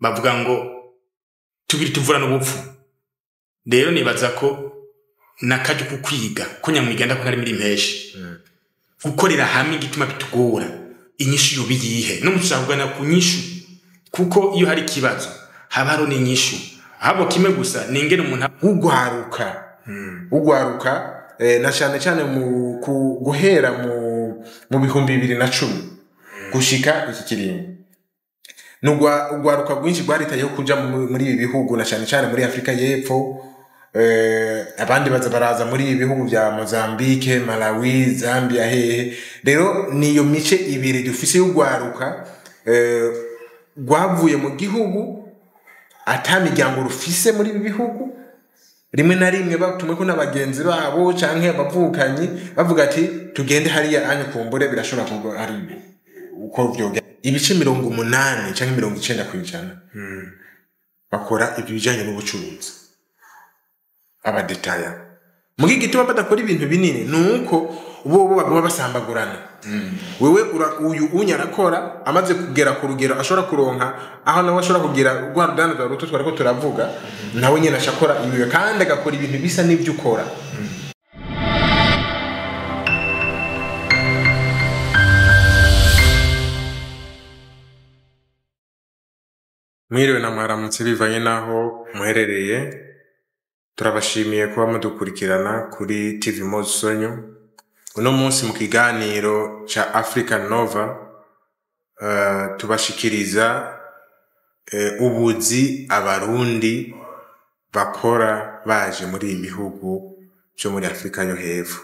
bavuga ngo tubiri tuvura n'ubupfu. Rero nibaza ko nakaje kukwiga ko nyamwigenda ko ntari muri impeshi gukorera hamwe igituma bitugora inyishu yobiyihe no mushakugana ku nyishu kuko iyo hari kibazo haba haro n'inyishu habo kimwe gusa ningene umuntu ugwaruka na cyane mu guhera mu bihumbi 2010 gushika iki kiringo ugwaruka rwinshi rwaritayeho kuja muri ibi bihugu na cyane muri Afrika y'Epfo abandi baraza muri ibi bihugu bya Mozambique, Malawi, Zambia hehe. Rero niyo mice ibiri dufise y'ugwaruka rwavuye mu gihugu atamiryango rufise muri ibi bihugu rimwe na rimwe batumwe ko nabagenzi babo canke abavukanyi bavuga ati tugende hariya anyu kumbure birashobora kuba ari uko byoga ibice 80 canke 90% bakora ibijanye n'ubucuruzi abadetaya mugi gituma badakora ibintu binini nuko bo bagoma basambagurana wewe uyu unyarakora amaze kugera ku rugero ashobora kuronka aho nawe ashobora kugira rwa rudana rwa ruto twariko turavuga nawe nyene ashakora ibiwe kandi agakora ibintu bisa n'ibyo ukora. Mwiriwe na mwaramutse bivanye naho muherereye. Turabashimiye kuba mudukurikirana kuri TV Mozonyo. Uno munsi mu kiganiro cha Africa Nova tubashikiriza ubuzi abarundi bakora baje muri ibihugu byo muri Afrika yo hepfo.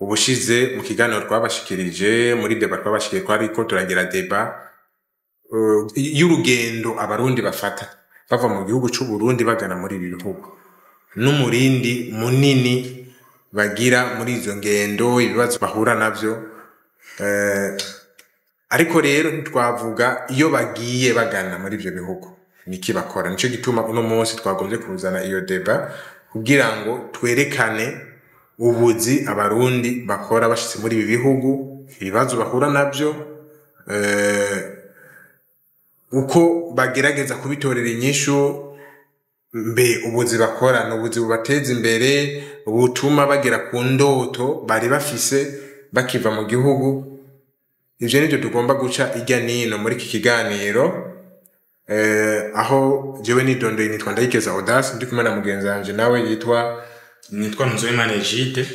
Ubushize mu kiganiro twabashikirije muri debat twabashikiriye ko ariko turagira debat y'urugendo abarundi bafata bava mu gihugu cy'u Burundi bagana muri ibi bihugu n'umurindi munini bagira muri izo ngendo ibibazo bahura navyo ariko rero ntitwavuga iyo bagiye bagana muri ibyo bihugu niki bakora. Nico gituma uno munsi twagombye kuzana iyo deba kugira ngo twerekane ubuzi abarundi bakora bashitse muri ibi bihugu ibibazo bahura navyo uko bagerageza kubitorera inyishu mbe ubuzi bakora n'ubuzi bubateza imbere ubutuma bagera ku ndoto bari bafise bakiva mu gihugu. Ivyo nivyo tugomba guca ijya nino muri iki kiganiro aho jewe nidondoye nitwa Ndayikeza Audace ndi kumwe na mugenzi wanje nawe nitwa Nzoimana Egide.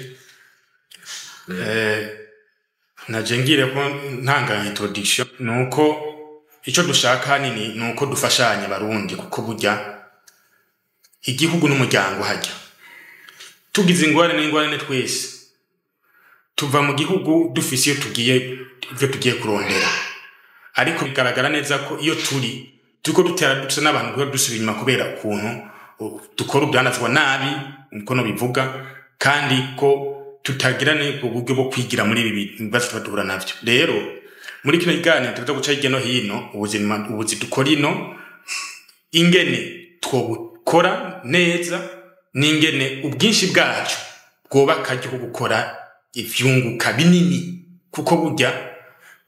Najengire ko ntanga introduction nuko ico dushaka nini nuko dufashanya barundi kuko burya igihugu n'umuryango hajya tugize ingorane twese tuva mu gihugu dufise iyo tugiye kurondera ariko bigaragara neza ko iyo turiko dutera dutse n'abantu ko dusubira inyuma kubera ukuntu dukora ubyanazwa nabi uko no bivuga kandi ko tutagirane uburyo bwo kwigira muri ibi bibazo tubadura navyo. Rero muri kino kiganiro tuza guca hirya no hino ubuzi dukora ino ingene twobukora neza n'ingene ubwinshi bwacu bwobaka cyo gukora ivyunguka binini kuko burya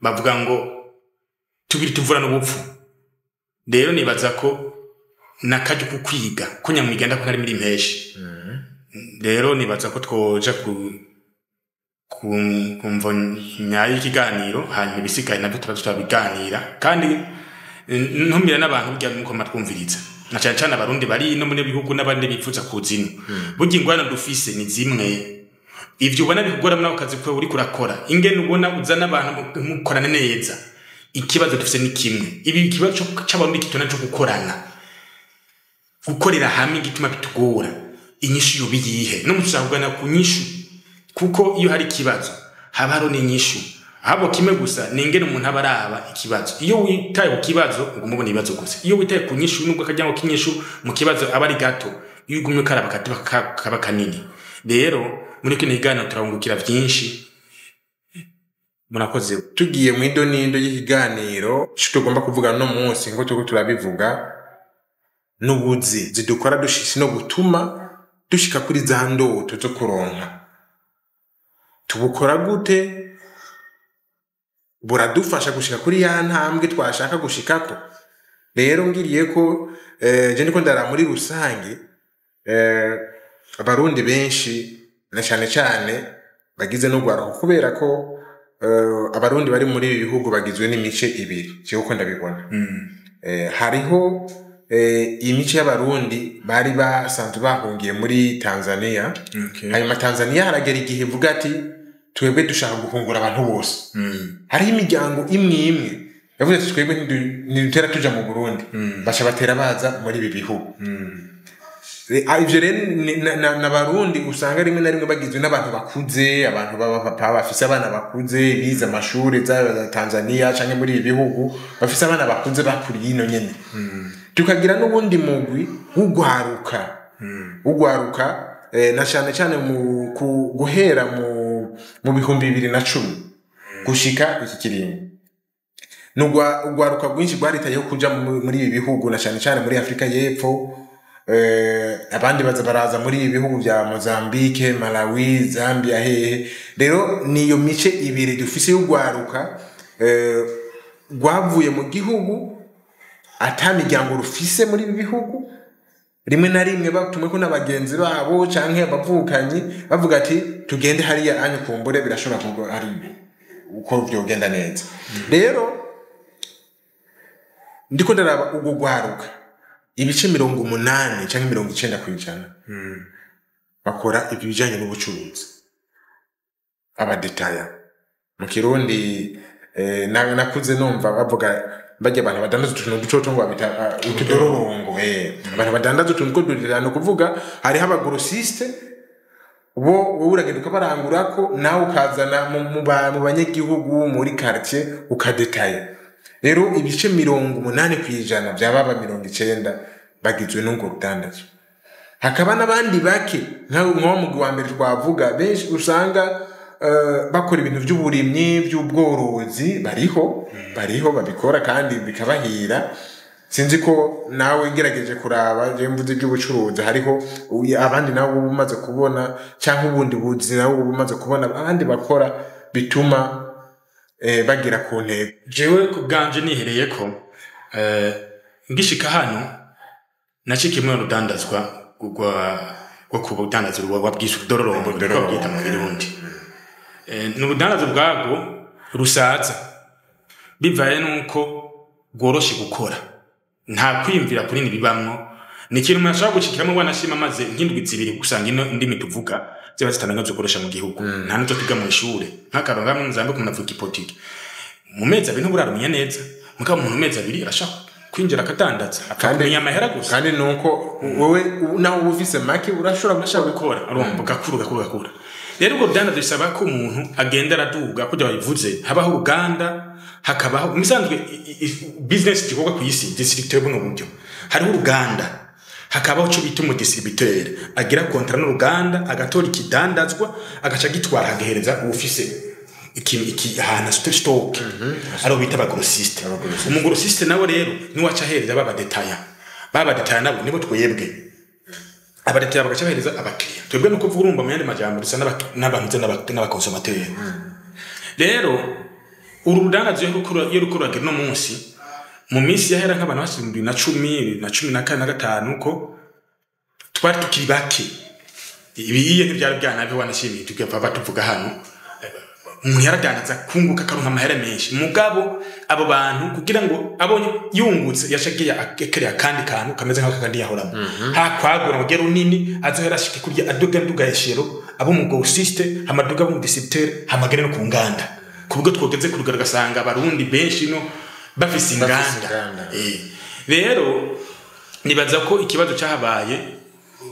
bavuga ngo tubiri tuvura n'ubupfu. Rero nibaza ko nakaje kukwiga ko nyamwigenda ko ntari muri impeshi rero nibaza ko twoja kumva nyayo ikiganiro hanyuma ibisigaye nabyo turabiganira kandi ntumira n'abantu burya nuko matwumviriza na cyane abarundi bari no muri bihugu n'abandi bifuza kuzino burya ingwana dufise ni zimwe ivyo ubona bikugora muri akazi ko uri kurakora ingene ubona uzana abantu mukorana neza ikibazo dufise ni kimwe ibi kibazo c'abarundi kitona cyo gukorera hamwe igituma bitugora inyishu yobiyihe no mushakugana ku nyishu kuko iyo hari kibazo haba haro n'inyishu habo kimwe gusa ningene umuntu abaraba ikibazo iyo witaye ku kibazo ngo mubone ibibazo gusa iyo witaye ku nyishu nubwo kajyango kinyishu mu kibazo abari gato iyo ugumye karaba kaba kanini. Rero muri kino kiganiro turahungukira byinshi murakoze. Tugiye mu idonindo y'ikiganiro tugomba kuvuga no munsi ngo tuko turabivuga n'ubuzi zidukora dushisi no gutuma dushika kuri za ndoto zo kuronka tubukora gute buradufasha gushika kuri ya ntambwe twashaka gushikako rero ngiriye ko je niko ndara muri rusange abarundi benshi na cyane bagize no gwaruka kubera ko abarundi bari muri ibi bihugu bagizwe n'imice ibiri cyo ko ndabibona hariho imice y'abarundi bari basanzwe bahungiye muri Tanzania hanyuma Tanzania haragera igihe vuga ati twebwe dushaka guhungura abantu bose hariho imiryango imwe yavuze ati twebwe ntidutera tuja mu Burundi basha batera baza muri ibi bihugu ivyo rero n'abarundi usanga rimwe na rimwe bagizwe n'abantu bakuze abantu b'abapapa bafise abana bakuze bize amashuri za Tanzania canke muri ibi bihugu bafise abana bakuze bakuriye ino nyene tukagira n'ubundi mugwi ugwaruka na cyane mu guhera mu bihumbi 2010 gushika iki kiringo ugwaruka rwinshi rwaritayeho kuja muri ibi bihugu na cyane muri Afrika y'Epfo abandi baraza muri ibi bihugu bya Mozambique, Malawi, Zambia hehe rero niyo mice ibiri dufise y'ugwaruka rwavuye mu gihugu atamiryango rufise muri ibi bihugu rimwe na rimwe batumwe ko n'abagenzi babo canke abavukanyi bavuga ati tugende hariya anyu kumbure birashobora kugo ari uko byogenda neza rero ndiko ndaraba ugo gwaruka ibice 80 canke 90% bakora ibijanye n'ubucuruzi abadetaya mu Kirundi nakuze numva bavuga bajya abantu badandaza utuntu ducoco ngo babita utudororongo abantu badandaza utuntu ko durirano kuvuga hari abagrossiste bo uragenda ukabarangurako nawe ukazana mu banyagihugu muri quartier ukadetaya rero ibice 80% byababa 90 bagizwe n'ungo rudandazo hakaba nabandi bake nko mu wa mbere twavuga benshi usanga bakora ibintu by'uburimyi by'ubworozi bariho babikora kandi bikabahira sinzi ko nawe ngerageje kuraba je mvuze by'ubucuruzi hariho abandi nawe ubumaze kubona cyangwa ubundi buzi nawe ubumaze kubona abandi bakora bituma bagira ku ntego jewe kubganje nihereye ko ngishika hano nacikimwe rudandazwa gwa kubudandaza rwabwiswe dororombo bita mu Kirundi n'ubudandaza bwago rusaza bivaye nuko gworoshe gukora nta kwimvira kuri nibibamwo ni kintu mwashaka gushikiramo wanashima maze nk'indwi zibiri gusanga ino ndimi tuvuga ziba zitananga zo gukoresha mu gihugu nta nzo twiga mu ishure nk'akaronga mu Mozambique ku navuga ipotike mu mezi abiri ntuburarumenye neza mukaba mu mezi abiri arashaka kwinjira akadandaza akamenya amahera gusa kandi nuko wowe naho ubufise make urashobora gukora arumva gakura rero ubwo byandaza bisaba ko umuntu agenda araduga kujya bayivuze habaho uruganda hakabaho misanzwe business gikorwa ku isi distributeur buno buryo hariho uruganda hakabaho cyo bita distributeur agira contrat n'uruganda agatora ikidandazwa agaca gitwara agahereza ubufise iki hana stock aro bita abagrossiste umugrossiste nawe rero ni waca hereza baba detaya nabo nibo twebwe abadetaya bagaca bahereza abakiriya twebwe nuko vuga urumva mu yandi majambo rusa n'abantu n'abakonsomateri rero urudandazwa yo rukuragira no munsi mu minsi yahera nk'abantu bashimwe na 10 na 14 na 5 ko twari tukiri bake ibiye ntibyari byanabe wanashimiye tukava batuvuga hano umuntu yaradandaza kunguka karonka amahera menshi mugabo abo bantu kugira ngo abonye yungutse yashagiye akekerya kandi kantu kameze nk'ako kandi yahoramo ha kwagura ngero nini azohera shiki kurya aduga yeshero abo mu grossiste hamaduga mu distributeur hamagere no ku nganda kubwo twogeze kurugara gasanga abarundi benshi no bafise inganda rero nibaza ko ikibazo cyahabaye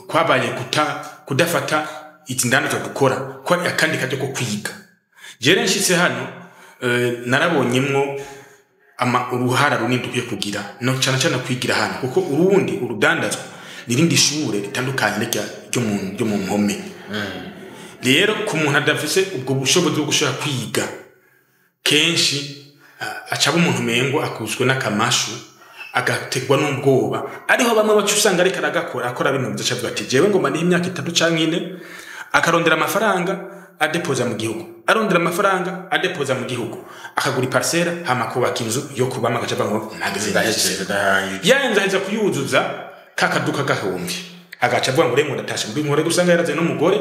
kwabaye kudafata itindano cyo gukora ko akandi kajyo ko kwiga jere nshitse hano narabonyemwo uruhara runini dukwiye kugira no cyane kwigira hano kuko urundi urudandazwa nirindi shure ritandukanye ryo mu mpome rero ku muntu adafise ubwo bushobozi bwo gushaka kwiga kenshi acaba umuntu mengo akuzwe n'akamashu agategwa n'ubwoba ariho bamwe bacusanga ariko aragakora akora bino bizacavuga ati jewe ngo mani imyaka 3 canke 4 akarondera amafaranga adepoza mu gihugu arondera amafaranga adepoza mu gihugu akagura parcelle hama kubaka inzu yo kubama agaca ngo nageze yayenza heza kuyuzuza kakaduka gahomvye agaca avuga ngo rengo ndatasha mbi nkore gusanga yaraze n'umugore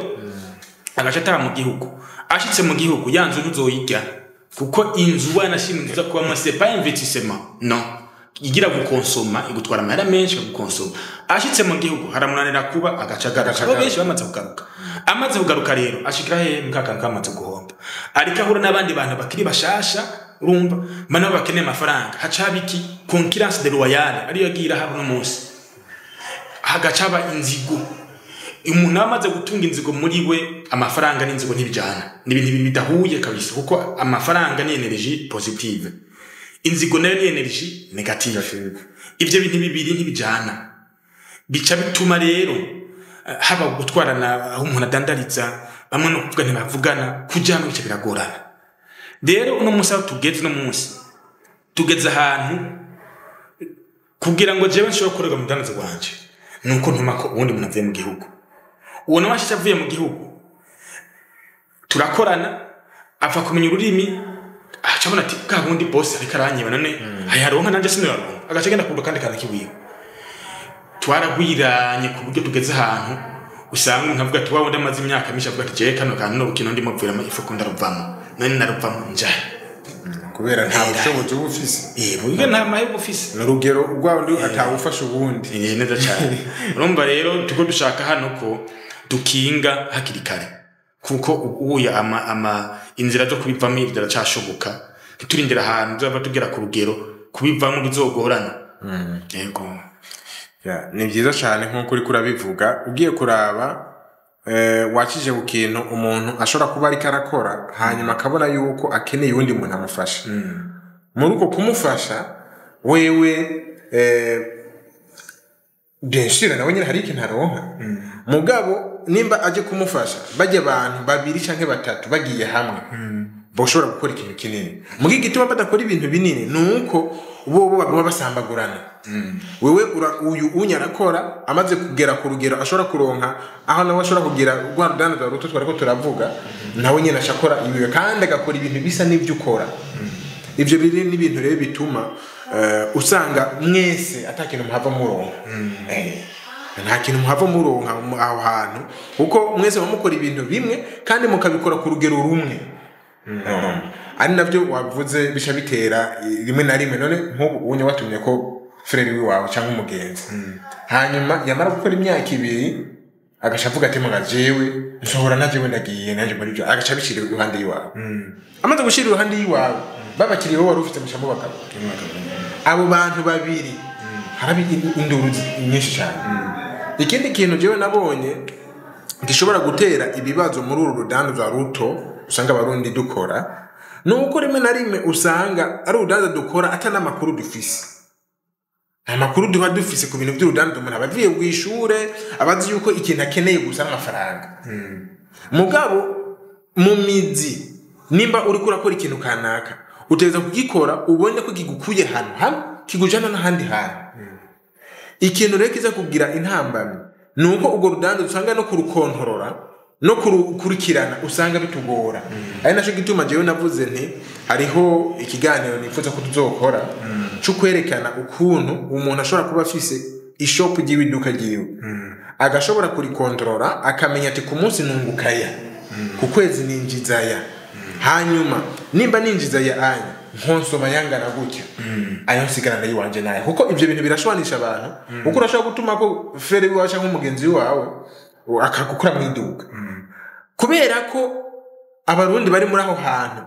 agaca ata mu gihugu ashitse mu gihugu yanzu ntuzoyirya kuko inzu wanashimwe kuba amasepa investissement no igira gukonsoma igutwara amahera menshi gukonsoma ashitse mu gihugu haramunanira kuba agaca benshi bamaze kugaruka amaze kugaruka rero ashikira he mukaka kamaze guhomba ariko ahura n'abandi bantu bakiri bashasha urumva bana bakeneye amafaranga hacabiki concurrence de royale ariyo yagira habo no munsi hagacaba inzigo umuntu amaze gutunga inzigo muri we amafaranga n'inzigo ntibijana n'ibintu bidahuye kabisa kuko amafaranga ni energy positive inzigo nayo ni energy negative ivyo bintu bibiri ntibijana bica bituma rero haba gutwarana aho umuntu adandariza bamwe no kuvuga ntibavugana kujana bica biragorana rero uno munsi tugeze no munsi tugeze ahantu kugira ngo jewe nshobora kurega mu dandaza wanje nuko ntuma ko ubundi umuntu avuye mu gihugu uwo nawe ashitse avuye mu gihugu turakorana apfa kumenya ururimi acabona ati bwa bundi boss ariko aranyiba none ayaronka nanje sinaronka agace genda kuvuga kandi kana kiwiwe twaragwiranye ku buryo tugeze ahantu usanga umuntu avuga ati wawe ndamaze imyaka myinshi avuga ati je kano kantu no rukino ndimo mvira ifu ko ndaruvamo none naruvamo njaye kubera nta bushobozi bufise buge nta maye bufise n'urugero rwawo ndi atawufasha ubundi neza cyane urumva rero tuko dushaka hano ko dukinga hakiri kare kuko uya ama inzira zo kubivamo ivyara cyashoboka turindira ahantu zaba tugera ku rugero kubivamo bizogorana yego ni byiza cyane nkuko uri kurabivuga ugiye kuraba wakije ku kintu umuntu ashobora kuba ariko arakora hanyuma akabona yuko akeneye undi muntu amufasha muri uko kumufasha wewe benshira nawe nyine hari ikintu aronka mugabo nimba aje kumufasha bajye abantu babiri canke batatu bagiye hamwe boshobora gukora ikintu kinini mugi gituma badakora ibintu binini nuko bo bagoma basambagurana wewe uyu unyarakora amaze kugera ku rugero ashobora kuronka aho nawe ashobora kugira rwa rudanda rwa ruto twariko turavuga nawe nyine ashakora ibiwe kandi agakora ibintu bisa n'ibyo ukora ivyo biri n'ibintu rero bituma usanga mwese atakintu muhava muronka nta kintu muhava muronka aho hantu kuko mwese bamukora ibintu bimwe kandi mukabikora ku rugero rumwe ari navyo wavuze bisha bitera rimwe na rimwe none nk'ubu unye watumye ko frere wiwawe cyangwa umugenzi hanyuma yamara gukora imyaka ibiri agashavuga ati muga jewe nshobora naje wenda giye naje muri byo agacha bishira iruhande yiwawe amaze gushira iruhande yiwawe babakiriye wo warufite mushambo bakaba abo bantu babiri harabi induru nyinshi cyane ikindi kintu jewe nabonye gishobora gutera ibibazo muri uru rudanda rwa ruto usanga abarundi dukora nuko rimwe na rimwe usanga ari urudanda dukora atana makuru dufise amakuru duba dufise ku bintu by'urudanda umuntu abaviye bwishure abazi yuko ikintu akeneye gusa amafaranga mugabo mu mizi nimba uri kurakora ikintu kanaka uteza kugikora ubone ko gigukuye hano kigujana n'ahandi hantu ikintu rero kiza kugira intambamyi nuko ubwo rudanda usanga no kurukontorora no kurukirana usanga bitugora ari naco gituma jewe navuze nti hariho ikiganiro nifuza ko tuzokora cyo kwerekana ukuntu umuntu ashobora kuba afise ishop ry'ibiduka ryiwe agashobora kurikontorora akamenya ati ku munsi nungukaya ku kwezi ninjizaya hanyuma nimba ninjizaya anya nkonsoma yangana gutya ayo nsigarana yiwanje naye kuko ivyo bintu birashwanisha abantu kuko urashobora gutuma ko frere wiwawe cyangwa umugenzi wawe akagukura mu iduka kubera ko abarundi bari muri aho hantu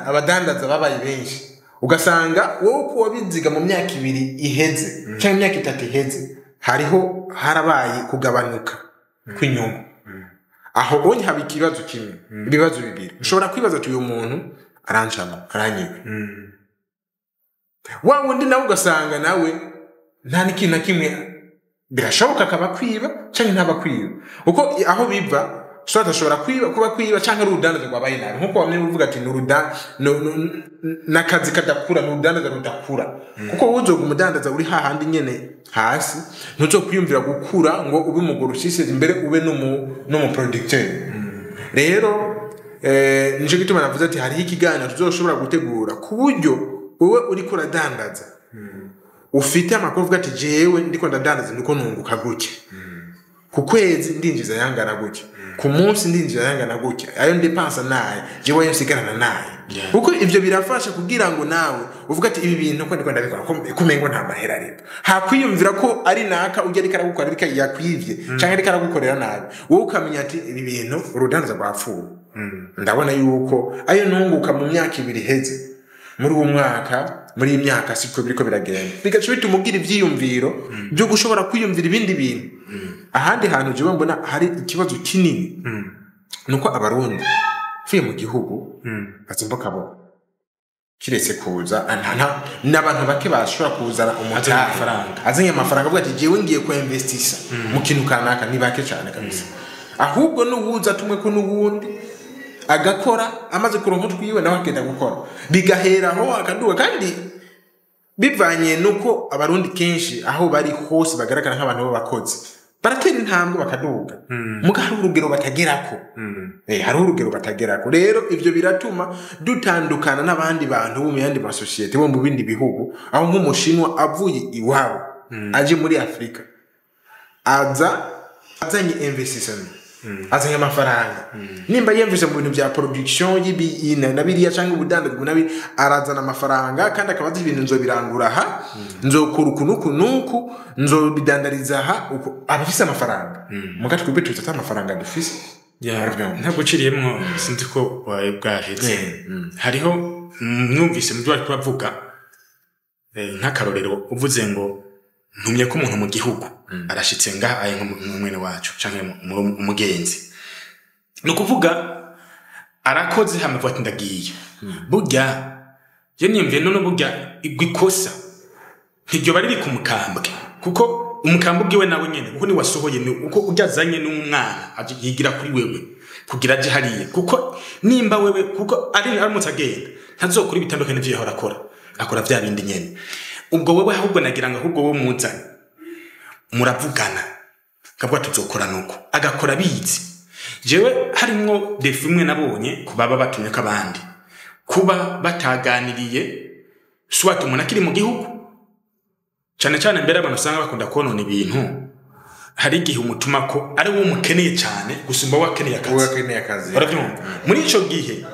abadandaza babaye benshi ugasanga wowe ko wabiziga mu myaka 2 iheze cyangwa imyaka 3 iheze hariho harabaye kugabanuka kw'inyungu aho onye haba ikibazo kimwe ibibazo bibiri ushobora kwibaza ati uyu muntu aranjama aranyiwe wa wundi nawe ugasanga nawe nta n'ikintu na kimwe birashoboka akaba kwiba cyangwa ntaba kwiba uko aho biva so adashobora kuba kwiba cyangwa ari urudandaza rwabaye nabi nkuko bamwe bavuga ati n'akazi kadakura n'urudandaza rudakura kuko uzoga umudandaza uri hahandi nyene hasi ntuzokwiyumvira gukura ngo ube umugore ushishije imbere ube n'umu producteur rero nico gituma navuze ati hariho ikiganiro tuzoshobora gutegura ku buryo wowe uriko uradandaza ufite amakuru uvuga ati jewe ndiko ndadandaza ndiko nunguka gutya ku kwezi ndinjiza yangana gutya ku munsi ndinjiza yangana gutya ayo ndepansa naye jewe nsigarana naye kuko ivyo birafasha kugira ngo nawe uvuga ati ibi bintu ko ndiko ndabikora kumengo nta mahera rero hakwiyumvira ko ari naka ujya ariko aragukora ariko yakwivye canke ariko aragukorera nabi wowe ukamenya ati ibi bintu urudandaza rwapfuye ndabona yuko ayo nunguka mu myaka 2 heze muri uwo mwaka muri imyaka siko biriko biragenda bigaca bituma ugira ivyiyumviro byo gushobora kwiyumvira ibindi bintu ahandi hantu je mbona hari ikibazo kinini nuko abarundi fiye mu gihugu bazimboka bo kiretse kuza n'abantu bake bashobora kuzana umutari azanye amafaranga avuga ati jewe ngiye ko investisa mu kintu kanaka ni bake cyane kabisa ahubwo n'ubuza tumwe ko n'ubundi agakora amaze kuronka twiwe nawe akenda gukora bigaheraho akaduga kandi bivanye nuko abarundi kenshi aho bari hose bagaragara nk'abantu b'abakozi baratera intambwe bakaduga muga hari urugero batagerako hari urugero batagerako rero ivyo biratuma dutandukana n'abandi bantu bo mu yandi ma societe bo mu bindi bihugu aho nk'umushinwa avuye iwabo aje muri Afrika azanye investissement azanye amafaranga nimba yemvise mu bintu bya production y'ibintu nabiriya cyangwa ubudandaji nabi arazana amafaranga kandi akabaza ibintu nzobirangura ha nzokura ukunuku nzobidandariza ha uko abafise amafaranga mugace kwibetwe tata amafaranga dufise ntabwo ciriyemwo sinzi ko waye bwaheze hariho mwumvise mu byo ari kuvuga nk'akarorero uvuze ngo ntumye ko umuntu mu gihugu arashitse ngaha aye nk'umwene wacu canke umugenzi no kuvuga arakoze hamwe vuga ndagiye burya je niyumviye none burya igikosa ntiryo bari ri kumukambwe kuko umukambwe we nawe nyene kuko ni wasohoye uko ujyazanye n'umwana yigira kuri wewe kugira aje hariye kuko nimba wewe kuko ari aramutse agenda ntazokora ibitandukanye n'ivyo yahora akora vya bindi nyene ubwo wewe ahubwo nagira ngo ahubwo wo muzanye muravugana kabwa tuzokora nuko agakora bizi jewe harimwo defimwe nabonye kubaba batumye kabandi kuba bataganiriye swat umuntu akiri mu gihugu cyane cyane mbere abantu usanga bakunda konona ibintu hari igihe umutuma ko ari wo mukeneye cyane gusumba wakeneye akazi urabyumva muri ico gihe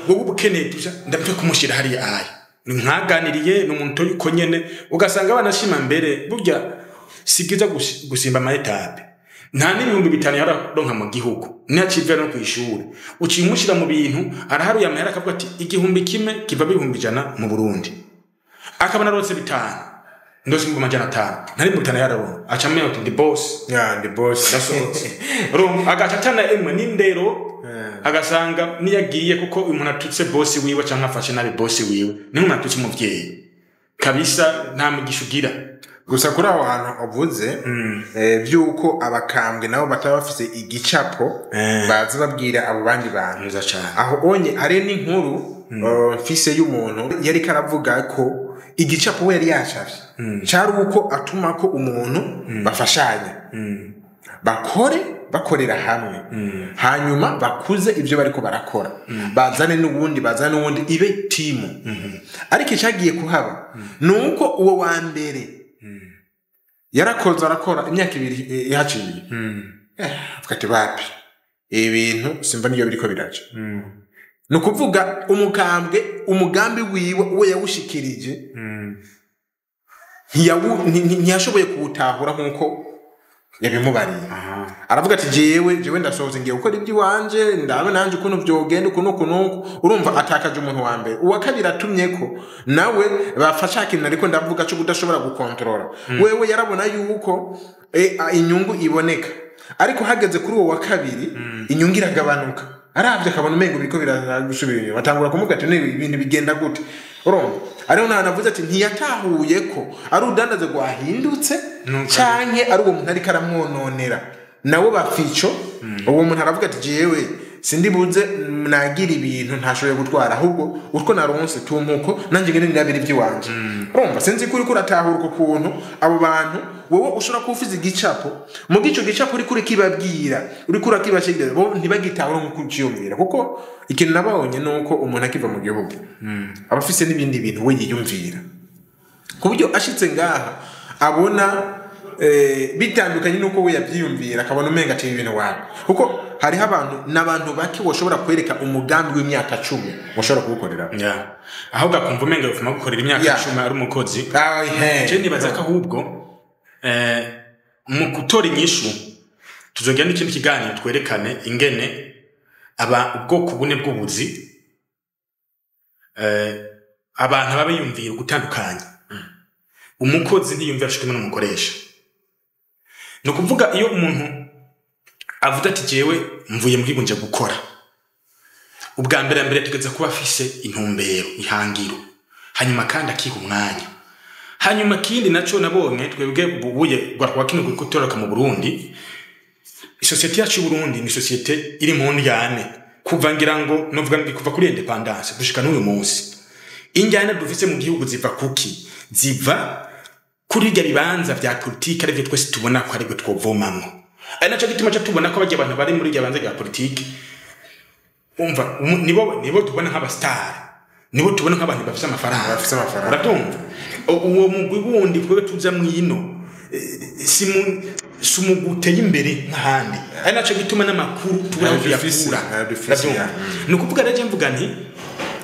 wowe ubukeneye tuja ndapfe kumushira hari aye nkaganiriye n'umuntu yuko nyene ugasanga banashima mbere burya sigiza gusimba ama etape nta n'ibihumbi 5 yararonka mu gihugu nacivye no kwishuri ucimushira mu bintu araharuye amahera akavuga ati igihumbi kimwe kiva 100 mu Burundi akabana rose 5 ndosi mu majana 5 ntari mu 5 yararonka acamye ati the boss that's all agacatana emwe n'indero agasanga niyagiye kuko umuntu atutse boss wiwe canka afashe nabi boss wiwe ni umuntu atutse umuvyeyi kabisa nta mugishugira gusa kuri aho hantu avuze byuko abakambwe nabo bataba bafise igicapo baza babwira abo bandi bantu aho onye ari n'inkuru mfise y'umuntu yari karavuga ko igicapo we yari yacafye cyari uko atuma ko umuntu bafashanya bakorera hamwe hanyuma bakuze ivyo bariko barakora bazane n'ubundi ibe timu ariko icagiye kuhaba nuko uwo wa mbere yarakoze arakora imyaka 2 yahaciye afite bapi ibintu simba niyo biriko biraje no kuvuga umugambi wiwe uwo yawushikirije ntiyashoboye kuwutahura nkuko yabimubariye aravuga ati jewe ndasohoze ngiye gukora ibyo wanje ndabe nanje ukuntu byogenda ukuntu urumva atakaje umuntu wa mbere uwa kabiri atumye ko nawe bafasha kintu ariko ndavuga cyo kudashobora gukontrola wewe yarabona yuko inyungu iboneka ariko hageze kuri uwo wa kabiri inyungu iragabanuka aravye akabona umengo biriko biragusubira batangura kumuga ati ibintu bigenda gute urumva ariho navuze ati ntiyatahuye ko ari udandaze gwahindutse canke ari uwo muntu ari karamwononera nawo bafico uwo muntu aravuga ati jewe sindi buze nagira ibintu ntashoboye gutwara ahubwo utwo naronse tumuko nanje ngene nabiri by'iwanje urumva sinzi kuri kuratahura uko kuntu abo bantu wowe ushobora kufiza igicapo mu gico gicapo uri kuri kibabwira uri kuri kibashigira bo ntibagitahura nko kucyumvira kuko ikintu nabonye nuko umuntu akiva mu gihugu abafise n'ibindi bintu we yiyumvira kubyo ashitse ngaha abona bitandukanye nuko we yabyiyumvira akabona umenga ati ibintu wawe kuko hari n'abantu bake bashobora kwereka umugambi w'imyaka 10 bashobora kugukorera ahubwo akumva umenga ufuma gukorera imyaka 10 ari umukozi je nibaza ko ahubwo mu gutora inyishu tuzogera n'ikindi kiganiro twerekane ingene ubwoko bune bw'ubuzi abantu babiyumvira gutandukanye umukozi ntiyumvira ashikana n'umukoresha no kuvuga iyo umuntu avuga ati jewe mvuye muri bunje gukora ubwa mbere tugeze kuba afise intumbero ihangiro hanyuma kandi akiha umwanya hanyuma kindi naco nabonye twebwe bubuye gwa kino gutoroka mu Burundi isosiyete yacu y'u Burundi ni societe iri mu njyane kuva ngira ngo novuga kuva kuri independence gushika n'uyu munsi injyane dufise mu gihugu ziva kuki ziva kuri irya bibanza vya politike arivyo twese tubona ko aribyo twovomamwo ari naco gituma cyo tubona ko bajya abantu bari muri irya bibanza vya politike umva nibo tubona nk'aba star nibo tubona nk'abantu bafise amafaranga uratumva uwo mugwi wundi kwe tuza mwino sumuguteye imbere nk'ahandi ari naco gituma n'amakuru tubona kuyakura ni ukuvuga rero mvuga nti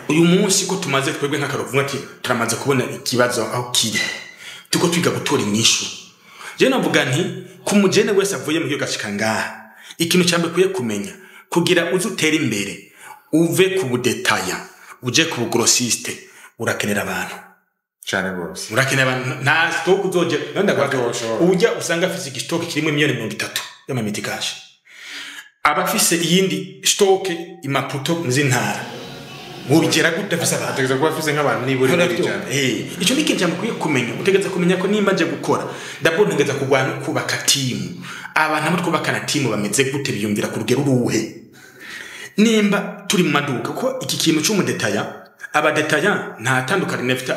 uyu munsi ko tumaze twebwe nk'akarovuga ati turamaze kubona ikibazo aho kiri tuko twiga gutora inyishu je navuga nti ku mujene wese avuye mu gihugu gashika ngaha ikintu cyambe kuye kumenya kugira uzutera imbere uve ku budetaya uje ku grossiste urakenera abantu cyane gose urakenera abantu nta stock uzoje ndagwaga ujya usanga afise igitoke kirimo miliyoni 30 y'amamiti cash abafise iyindi stock imaputo muzintara ubigera gute afise abantu ategeza kuba afise nk'abantu niburi cyane ico ni kintu mukwiye kumenya utegeza kumenya ko nimba nje gukora ndabwo ntegeza kugwana kubaka team abantu abo twubakana team bameze gute biyumvira ku rugero ruhe nimba turi mu maduka ko iki kintu cy'umudetaya abadetaya nta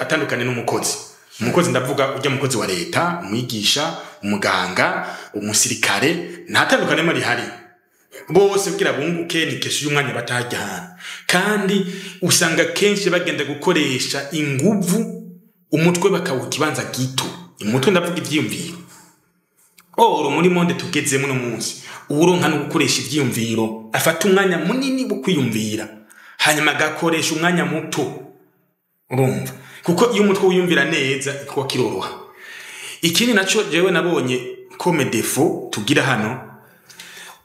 atandukane n'umukozi umukozi ndavuga ujya mukozi wa leta umwigisha umuganga umusirikare nta atandukane muri hari bose bwira bunguke ni kesho y'umwanya batajyana kandi usanga kenshi bagenda gukoresha inguvu umutwe bakawukibanza gito umutwe ndavuga ivyiyumviro muri monde tugezemo no munsi uronka no gukoresha ivyiyumviro afata umwanya munini wo kwiyumvira hanyuma agakoresha umwanya muto urumva kuko iyo umutwe wiyumvira neza iko kiroroha ikindi naco jewe nabonye comme défaut tugira hano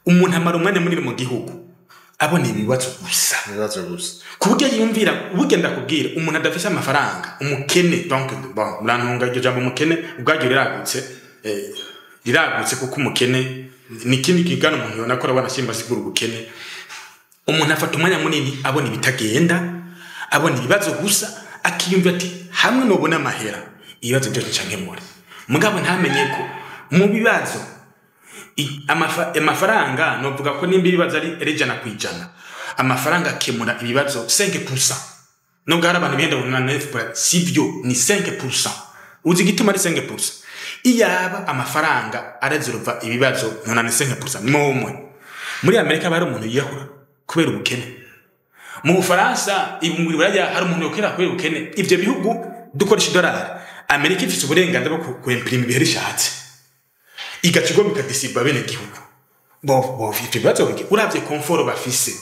umuntu amara umwanya munini mu gihugu abone ibibazo gusa kuburyo yumvira ubugenda kubwira umuntu adafise amafaranga umukene donc bon lantunga iryo jambo umukene ubwagyo riragutse kuko umukene ni kindi kigana umuntu yonakora wanashimba sigura ubukene umuntu afata umwanya munini abone ibitagenda abone ibibazo gusa akiyumvira ati hamwe nobona amahera ibibazo byo ncangemura mugabo ntamenye ko mu bibazo amafaranga novuga ko nimba ibibazo ari rejana kwijana amafaranga akemura ibibazo 5% nubwo hari abantu bihenda na 9% sivyo ni 5% uzi gituma ari 5% iyaba amafaranga arazirova ibibazo 5% momwe muri Amerika bari umuntu yiyahura kubera ubukene mu Bufaransa ibunguri barajya hari umuntu yokera kubera ubukene ivyo bihugu dukoresha dollar Amerika ifite uburenganzira bwo kuimprime ibiheri shatse igacigo bikadisiba bene gihugu bo fite bazo bike uravye comfort bafise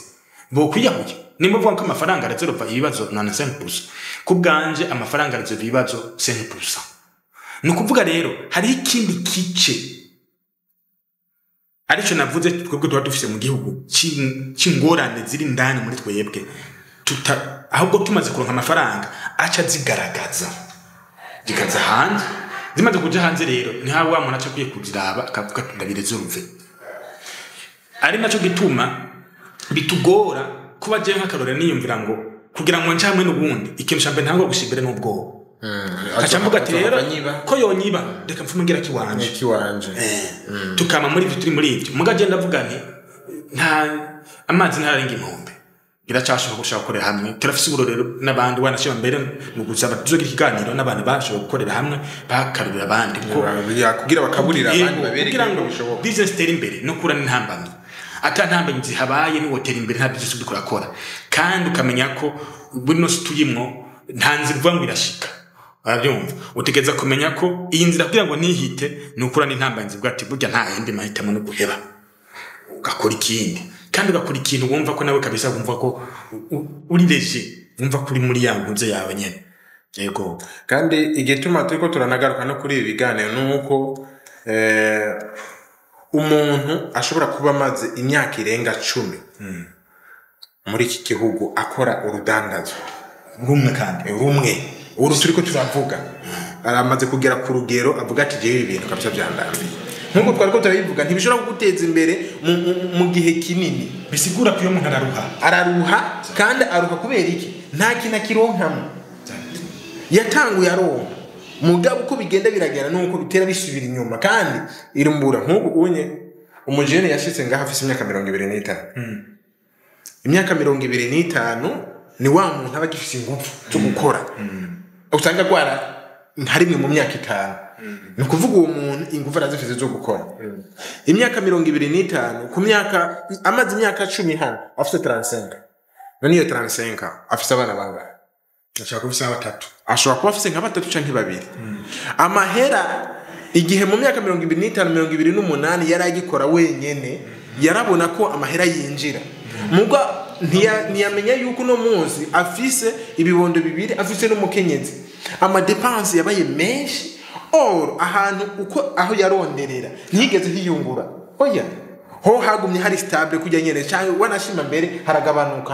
bo kwiyahuye nimba vuga ko amafaranga arazirova ibibazo 5% kubganje amafaranga arazirova ibibazo 5%. Nukuvuga rero hari ikindi kice arico navuze twebwe tuba dufise mu gihugu c'ingorane ziri ndani muri twebwe ahubwo tumaze kuronka amafaranga aca zigaragaza zikaza hanze zimaze kuja hanze rero ni hawe wa muntu aca kwiye kuziraba akavuga ndabiresolve ari naco gituma bitugora kuba je nk'akarore niyumvira ngo kugira ngo nje hamwe n'ubundi ikintu cyambe ntango gushibere n'ubwo Kachambuga ati rero ko yonyiba reka mfumungira kiwanje tukama muri turi muri ibyo mugaje ndavuga nti nta amazi ntararenga inkombe biracashobora gushaka gukorera hamwe turafise uburorero n'abandi wanashima mbere mu gusaba tuzogira ikiganiro n'abantu bashobora gukorera hamwe bakarurira abandi kugira bakaburira abandi babereka ngo business itera imbere no kurana intambamyi ata ntambamyi zihabaye ni hoteli imbere nta business uriko urakora kandi ukamenya ko buno tuyimwo nta nzira uvuga ngo irashika arabyumva utegeza kumenya ko iyi nzira kugira ngo nihite ni ukurana intambamyi zivuga ati burya nta yindi mahitamo no guheba ugakora ikindi kandi ugakora ikintu wumva ko nawe kabisa wumva ko uri leje wumva kuri muri ya nkuze yawe nyene yego kandi igituma turiko turanagaruka no kuri ibi biganiro nuko umuntu ashobora kuba amaze imyaka irenga 10 muri iki gihugu akora urudandazo rumwe kandi rumwe uru turiko turavuga aramaze kugera ku rugero avuga ati je ibintu kabisa byandambiye nkuko twariko turabivuga ntibishobora kuguteza imbere mu gihe kinini bisigura ko iyo umuntu araruha kandi aruha kubera iki nta kintu kironkamo yatanguye aronka mugabo uko bigenda biragera nuko bitera bisubira inyuma kandi irumbura nkuko unye umujene yashitse ngaha afise imyaka 25 imyaka 25 ni wa muntu aba gifise ingufu cyo gukora usanga gwara harimwe mu myaka 5 ni kuvuga uwo muntu ingufu arazifite zo gukora imyaka 25 ku myaka amaze imyaka 10 hano afite 35 none iyo 35 afite abana bangahe ashaka kubisa batatu ashobora kuba afite nka batatu canke babiri amahera igihe mu myaka 25 28 yari agikora wenyene yarabona ko amahera yinjira muga ntiyamenya yuko no munsi afise ibibondo bibiri afise n'umukenyezi ama dépenses yabaye menshi ahantu uko aho yaronderera ntigeze hiyungura oya ho hagumye hari stable kujya nyene cyangwa wanashima mbere haragabanuka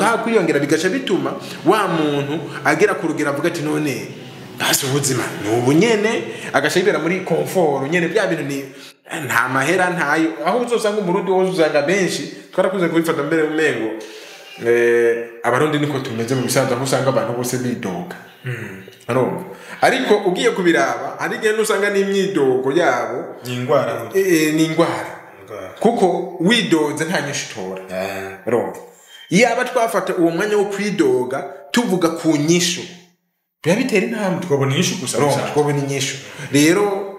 hakwiyongera bigaca bituma wa muntu agera ku rugero avuga ati none basi ubuzima ni ubunyene agashibera muri comfort nyene bya bintu ni nta mahera ntayo aho uzosanga umurundi wose uzanga benshi twarakuze kubifata mbere umengo abarundi niko tumeze mu bisanzwe aho usanga abantu bose bidoga ariko ugiye kubiraba hari igihe nusanga n'imyidogo yabo ni ingwara kuko widoze nta nyinshi utora yaba twafata uwo mwanya wo kwidoga tuvuga ku nyishu biba bitera intambwe twabona inyishu gusa twabona inyishu rero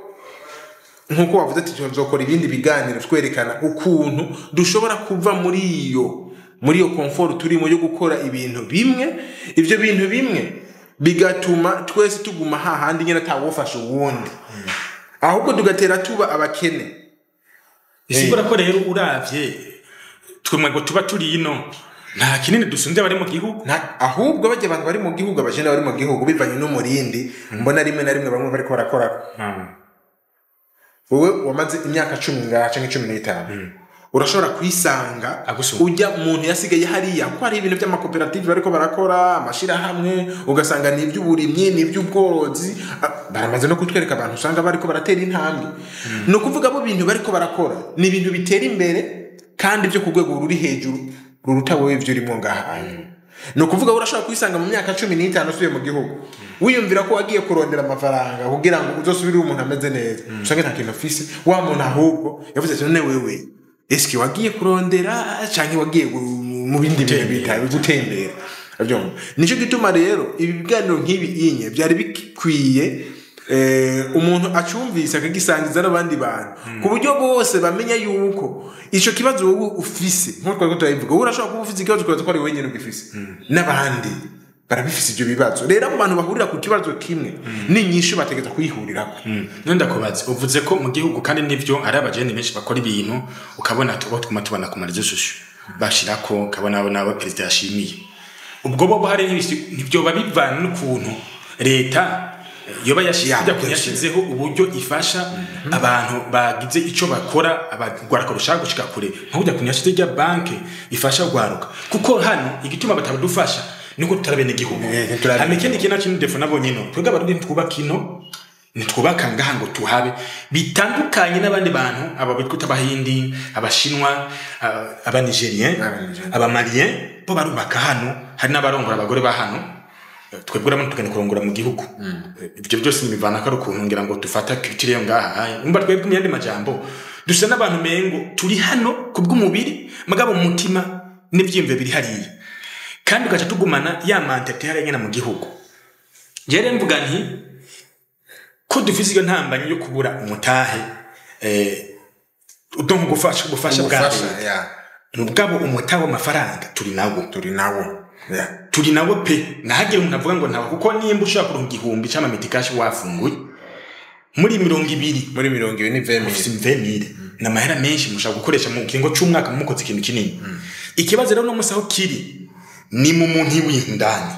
nkuko wavuze ati tuzokora ibindi biganiro twerekana ukuntu dushobora kuva muri iyo comfort turimo yo gukora ibintu bimwe ivyo bintu bimwe bigatuma twese tuguma hahandi nyene atawofasha uwundi ahubwo tugatera tuba abakene isigura ko rero uravye twemwe ngo tuba turi ino nta kinini dusunze bari mu gihugu ahubwo bajye abantu bari mu gihugu abajene bari mu gihugu bivanye n'umurindi mbona rimwe na rimwe bamwe bariko barakora wowe wamaze imyaka 10 ngaca nk'15 urashobora kwisanga ujya umuntu yasigaye hariya ko hari ibintu by'amakoperative bariko barakora amashira hamwe ugasanga ni iby'uburimyi ni iby'ubworozi baramaze no kutwereka abantu usanga bariko baratera intambwe no kuvuga bo bintu bariko barakora ni ibintu bitera imbere kandi byo ku rwego ruri hejuru ruruta wowe ibyo urimo ngaha no kuvuga urashobora kwisanga mu myaka 15 usuye mu gihugu wiyumvira ko wagiye kurondera amafaranga kugira ngo uzosubire umuntu ameze neza usanga nta kintu afise wa muntu ahubwo yavuze ati none wewe eski wagiye kurondera canke wagiye mu bindi bintu bitaye gutembera abyumva nico gituma rero ibi biganiro nk'ibi inye byari bikwiye umuntu acumvise akagisangiza n'abandi bantu ku buryo bose bamenya yuko ico kibazo wowe ufise nko twabivuga urashobora kuba ufise ikibazo ko ari wenyine ugifise n'abandi barabifise ibyo bibazo rero abo bantu bahurira ku kibazo kimwe n'inyishu bategeza kuyihurirako nenda kubaza uvuze ko mu gihugu kandi nivyo ari abajene benshi bakora ibintu ukabona tubona ku marizo shushu bashirako ukabona abo nabo president yashimiye ubwo bo hari nivyo babivana n'ukuntu leta yoba yashizeho uburyo ifasha abantu bagize ico bakora abagwara korusha gushika kure nk'ujya kunyashize rya banke ifasha gwaruka kuko hano igituma batabudufasha niko tutarabene gihugu hamekene kina kintu defo nabonye no twega barundi twubaka ino nitwubaka ngaha ngo tuhabe bitandukanye n'abandi bantu ababikuta bahindi abashinwa abanigerien abamalien bo barubaka hano hari n'abarongora abagore ba hano twebwe ramwe tukane kurongora mu gihugu ibyo byose nibivana ko rukuntu ngira ngo dufata culture yo ngaha umba twebwe mu yandi majambo dusa n'abantu mengo turi hano kubw'umubiri mugabo mu mutima n'ivyimve biri hariya kandi ugaca tugumana ya mantete hariya mu gihugu jere mvuga nti ko dufise iyo ntambanyi yo kubura umutahe udongo gufasha bwacu nubwo umutahe w'amafaranga turi nawo pe nahagira umuntu avuga ngo ntawe kuko nimba ushaka kuronka igihumbi c'amamitikashi wafunguye muri 200 ni 20,000 na mahera menshi mushaka gukoresha mu kingo c'umwaka mukoze ikintu kinini ikibazo rero no musaho kiri ni mu muntu w'indani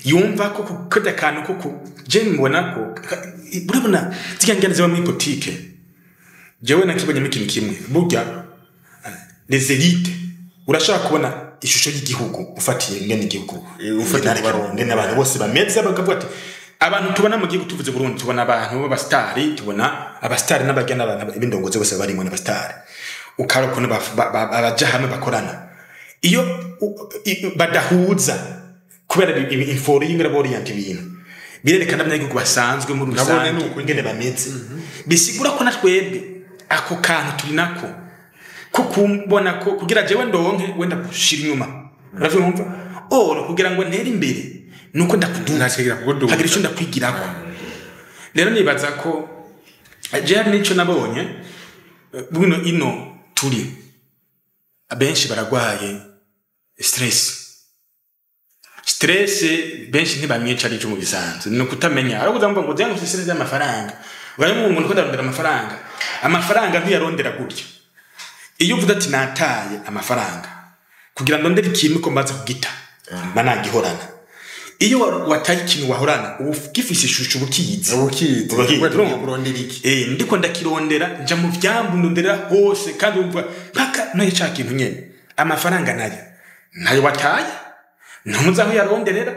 yumva ko kukoda kantu koko je mbona ko urabona zigangana ziba muri boutique jewe nakibonye mu kintu kimwe burya les élites urashaka kubona ishusho y'igihugu ufatiye ngene igihugu ufatiye baronde n'abantu bose bameze bakavuga ati abantu tubona mu gihugu tuvuze Burundi tubona abantu b'abastari tubona abastari n'abagena abantu b'indongozi bose barimo n'abastari ukara ko abaja hamwe bakorana iyo badahuza kubera infori y'ingera boriyante ibintu birerekana abanyagihugu basanzwe muri rusange ngene bameze bisigura ko natwebwe ako kantu turi nako kukumbona ko kugira jewe ndonke wenda gushira inyuma uravyumva kugira ngo ntere imbere nuko ndakuduha hagira ico ndakwigirako rero nibaza ko je hari nico nabonye buno ino turi abenshi baragwaye stress benshi ntibamwica ari cyo mu bisanzwe no kutamenya arabuza ngo byangu stress y'amafaranga urarimo umuntu ko ndarondera amafaranga ntiyarondera gutya iyo uvuga ati nataye amafaranga kugira ngo ndondere ikintu ko mbaza kugita managihorana iyo wataye ikintu wahorana ugifise ishusho bukiyiza kurondera iki ndiko ndakirondera nja mu vyambu ndondera hose kandi umva paka nayo cha kintu nyene amafaranga nayo wataye numuzaho yaronderera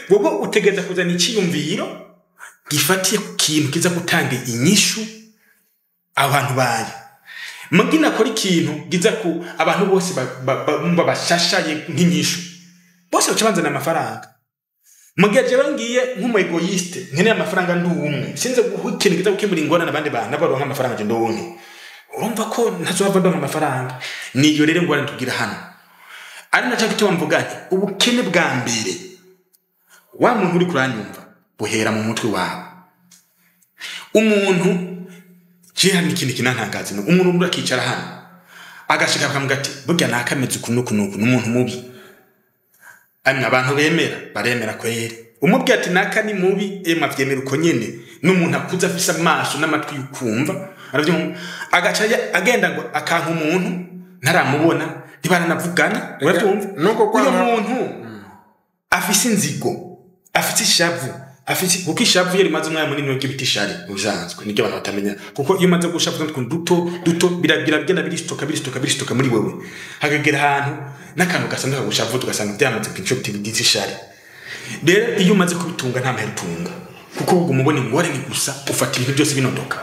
wowe utegeza kuzana iciyumviro gifatiye ku kintu kiza gutanga inyishu abantu baye mugina kora ikintu giza ku abantu bose bashashaye nk'inyishu bose bacabanza n'amafaranga mugihe bangiye nk'umu egoiste nkene amafaranga ndumwe sinze guhukira giza gukemura ingorane abandi bana baronka amafaranga je ndonke urumva ko ntazova ndonka amafaranga niyo rero ngorane tugira hano ari naca gituma mvuganye ubukene bwa mbere wa muntu uri kuranyumva buhera mu mutwe wawe umuntu je hari ikintu kinantangaza umuntu urakicara hano agashika akamuga ati burya nakameze ukunuku n'umuntu mubi amwe abantu baremera kwere umubwiye ati naka ni mubi mavyemera uko nyene n'umuntu akuza afisa amaso n'amatwi yukumva aravyo agaca agenda ngo akanka umuntu ntaramubona ntibaranavugana uravyumva nuko kwa umuntu afise inzigo afise ishavu afise kuko ishavu yari maze umwanya munini wo gibitishari uzanzwe nibyo abantu batamenya kuko iyo maze gushavuza duto biragenda biristoka muri wewe hagagera ahantu n'akantu gasanzwe kagushavu tugasanga byamaze kwincho bitishari rero iyo maze kubitunga nta mahera utunga kuko ubwo mubone ngore ni gusa ufata ibintu byose binondoka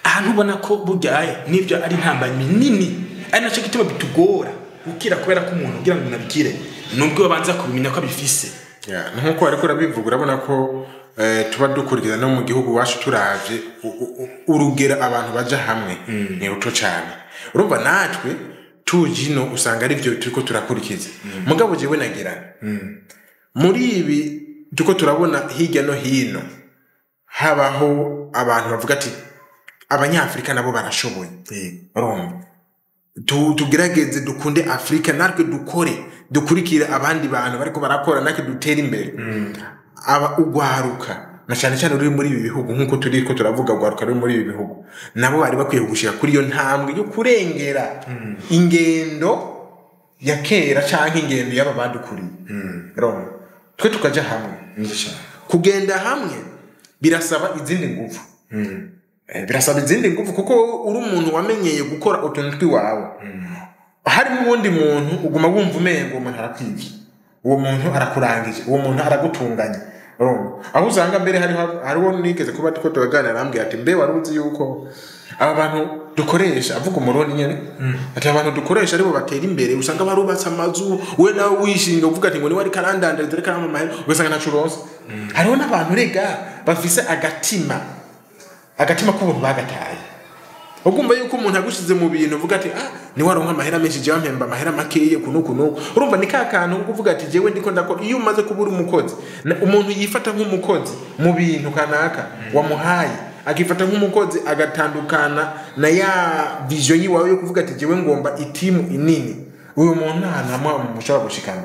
ahantu ubona ko burya nibyo ari ntambanye nini ari naco gituma bitugora ukira kubera ko umuntu ugira ngo nabikire nubwo babanza kubimenya ko abifise nkuko ariko urabivuga urabona ko tuba dukurikiza no mu gihugu wacu turavye urugera abantu baja hamwe ni ruto cyane urumva natwe tujino usanga ari byo turiko turakurikiza mugabo jewe nagira muri ibi tuko turabona hirya no hino habaho abantu bavuga ati abanyafrika nabo barashoboye urumva tugerageze dukunde Afrika natwe dukurikira abandi bantu bariko barakora natwe dutera imbere aba ugwaruka na cyane uri muri ibi bihugu nkuko turiko turavuga ugwaruka ruri muri ibi bihugu nabo bari bakwiye gushika kuri iyo ntambwe yo kurengera ingendo ya kera canke ingendo y'aba badukuriye rero twe tukaja hamwe kugenda hamwe birasaba izindi nguvu birasaba izindi nguvu kuko uri umuntu wamenyeye gukora utuntu twiwawe harimo ubundi muntu uguma wumva umengo umuntu arakwiye uwo muntu arakurangije uwo muntu aragutunganya aho usanga mbere hariho nigeze kuba tuko tuganira arambwira ati mbe waruzi yuko aba bantu dukoresha avuga umurundi nyene ati abantu dukoresha aribo batera imbere usanga barubatse amazu we nawe wishinga uvuga ati ngo ni wari karandandare dore karama mahera ugasanga nacuroza hariho n'abantu rega bafise agatima k'ubuntu bagataye ugumva yuko umuntu agushize mu bintu uvuga ati ni waronka amahera menshi je wampemba amahera makeye kuno urumva ni ka kantu kuvuga ati jewe ndiko ndakora iyo umaze kubura umukozi umuntu yifata nk'umukozi mu bintu kanaka wamuhaye akifata nk'umukozi agatandukana na ya vision yiwawe yo kuvuga ati jewe ngomba itimu inini uyu muntu nta mushobora gushikana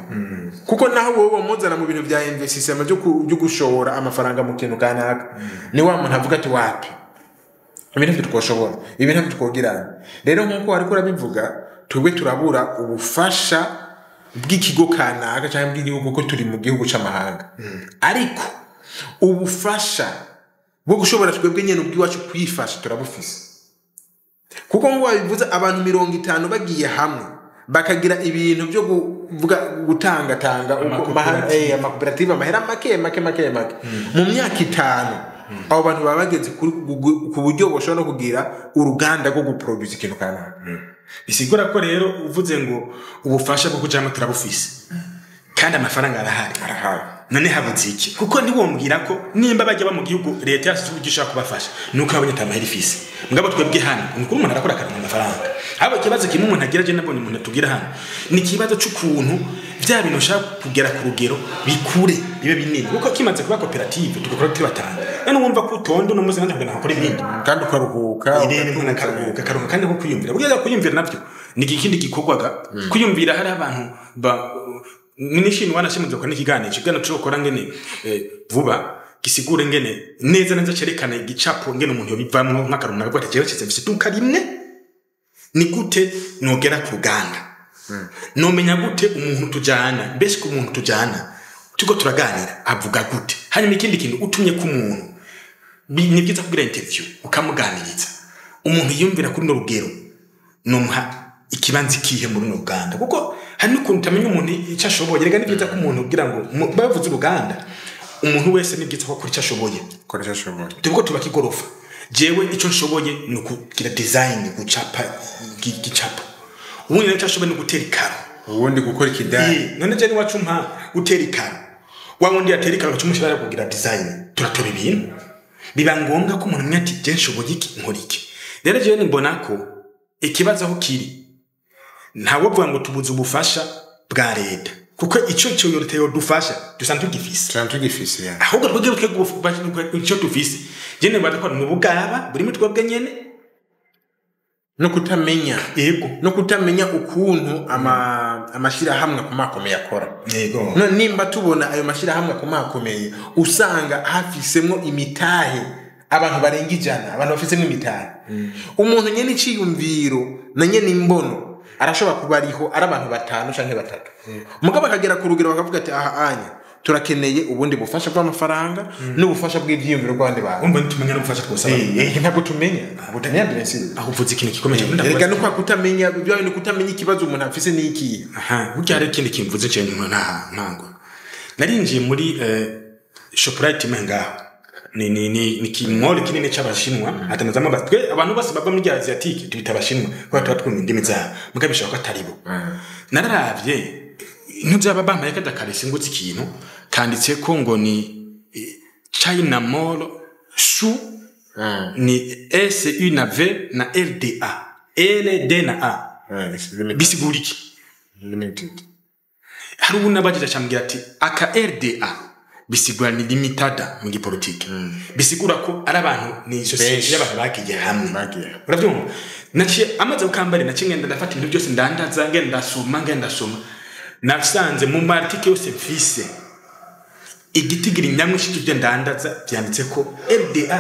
kuko naho wowe muzana mu bintu bya investissement byo gushora amafaranga mu kintu kanaka ni wa muntu avuga ati wapi ibintu tukoshobora ibintu tukogirana rero nkuko ariko urabivuga twebwe turabura ubufasha bw'ikigo kanaka cyangwa bw'igihugu ko turi mu gihugu c'amahanga ariko ubufasha bwo gushobora twebwe nyene ubwiwacu kwifasha turabufise kuko ngo babivuze abantu 50 bagiye hamwe bakagira ibintu byo gutanga amakoperative amahera make mu myaka 5 abo bantu baba bageze ku buryo boshobora no kugira uruganda rwo guproduce ikintu kanaka bisigura ko rero uvuze ngo ubufasha bwo kujama turabufise kandi amafaranga arahari none habuze iki kuko ntiwombwira ko nimba bajya mu gihugu leta yasubije ishaka kubafasha nuko abonye tamahera ifise mugabo twebwe hano nuko umuntu arakora akaranga amafaranga haba kibazo kimwe umuntu agira je nabonye umuntu tugira hano ni kibazo cy'ukuntu bya bintu ushaka kugera ku rugero bikure bibe binini kuko kimaze kuba koperative tugakora tubatanga none wumva ko utonde no muzi nanje nakora ibindi kandi ukaruhuka irene mwana karuhuka kandi ko kwiyumvira burya kwiyumvira navyo ni ikindi gikorwaga kwiyumvira hari abantu Minishin wana shimuzo kwa n'ikiganiro kigana cyo gukora ngene vuba gisigure ngene neza cerekana igicapo ngene umuntu yobivamwo nk'akaruna gako atejewe cyese bisiduka rimwe ni gute nogera ku ruganda nomenya gute umuntu tujana mbese ku muntu tujana tuko turaganira avuga gute hanyuma ikindi kintu utumye ku muntu ni byiza kugira interview ukamuganiriza umuntu yumvira kuri no rugero nomha ikibanzi kihe muri no ruganda kuko hari n'ukuntu utamenya umuntu icyo ashoboye rega ni byiza ko umuntu kugira ngo bavuze uruganda umuntu wese ni byiza ko kuri icyo ashoboye tuvuga tubaka igorofa jewe icyo nshoboye ni ukugira design gucapa gicapo ubundi icyo ashoboye ni gutera ikaro ubundi gukora ikidari none je ni wacu mpa gutera ikaro wa wundi yatera ikaro cyumushira kugira design turatora ibintu biba ngombwa ko umuntu mwati je nshoboye iki nkora iki rero je mbona ko ikibazo aho kiri ntawo bwa ngo tubuze ubufasha bwa leta kuko ico cyo yorete yo dufasha dusanzwe gifise ya ahubwo twebwe gufasha ico dufise je ne badakora mu bugaba buri mutwe bwanyene no kutamenya ukuntu amashira hamwe kumakomeye akora yego no nimba tubona ayo mashira hamwe kumakomeye usanga hafisemwo imitahe abantu barenga ijana abantu bafisemo imitahe umuntu nyene iciyumviro na nyene imbono arashobora kuba ariho ari abantu 5 canke 3 mugabo akagera ku rugero bakavuga ati aha anya turakeneye ubundi bufasha bw'amafaranga n'ubufasha bw'ivyiyumviro bw'abandi bantu umbe tumenya n'ubufasha twosaba ntabwo tumenya butanya adresse aho uvuze ikintu gikomeye rega no kutamenya byo ni kutamenya ikibazo umuntu afise n'iki burya hari ikindi kimvuze cyane ntango narinjiye muri Shoprite menga ni kimwole kinini cy'abashinwa atanazama batwe abantu bose bava muri Asiatique twita abashinwa kwa twatwumva indimi za mugabisha ko ataribo nararavye ntuzaba bambaye kadakarese ngutse ikintu kanditse ko ngo ni China Mall Shu ni SU na V na LDA LD na A bisiguriki limited hari unabajije cyambwira ati aka LDA bisigura ni limited mu gipolitike bisigura ko ari abantu ni society y'abantu bagiye hamwe uravyumva naciye amaze ukambare naciye ngenda ndafata ibintu byose ndandaza ngenda ndasoma nasanze mu martike yose mfise igitigiri nyamwishi tujye ndandaza byanditse ko LDA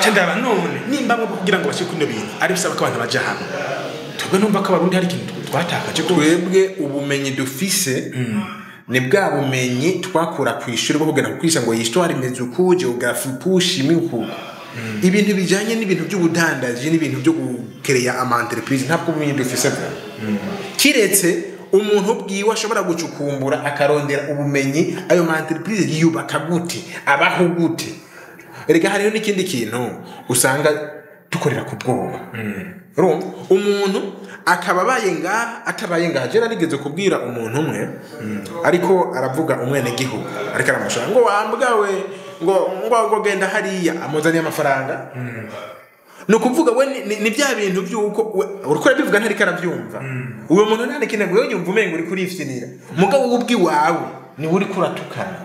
cyandaba none nimba mu kugira ngo bashike kuno bintu ari bisaba ko abantu baje hamwe twebwe numva ko abarundi hari ikintu twatakaje twebwe ubumenyi dufise ni bwa bumenyi twakura kwishuri bwo kugera kwisha ngo histoire mezuku geography push imiku ibintu bijanye n'ibintu by'ubudandaje n'ibintu byo gukereya ama entreprise ntabwo bumenyi dufise kiretse umuntu bwiwe ashobora gucukumbura akarondera ubumenyi ayo ma entreprise yubaka gute abaho gute erega hariho n'ikindi kintu usanga dukorera ku bwoba umuntu akaba baye ngaha atabaye ngaha je narigeze kubwira umuntu umwe ariko aravuga umwene gihugu ariko aramushaka ngo wambwa we ngo genda hariya amuzaniye amafaranga no kuvuga we ni bya bintu byuko uriko bivuga ntari karavyumva uwo muntu nane kinagwe yumva umengo uri kurifyinira mugabo ubwi wawe ni uri kuratukana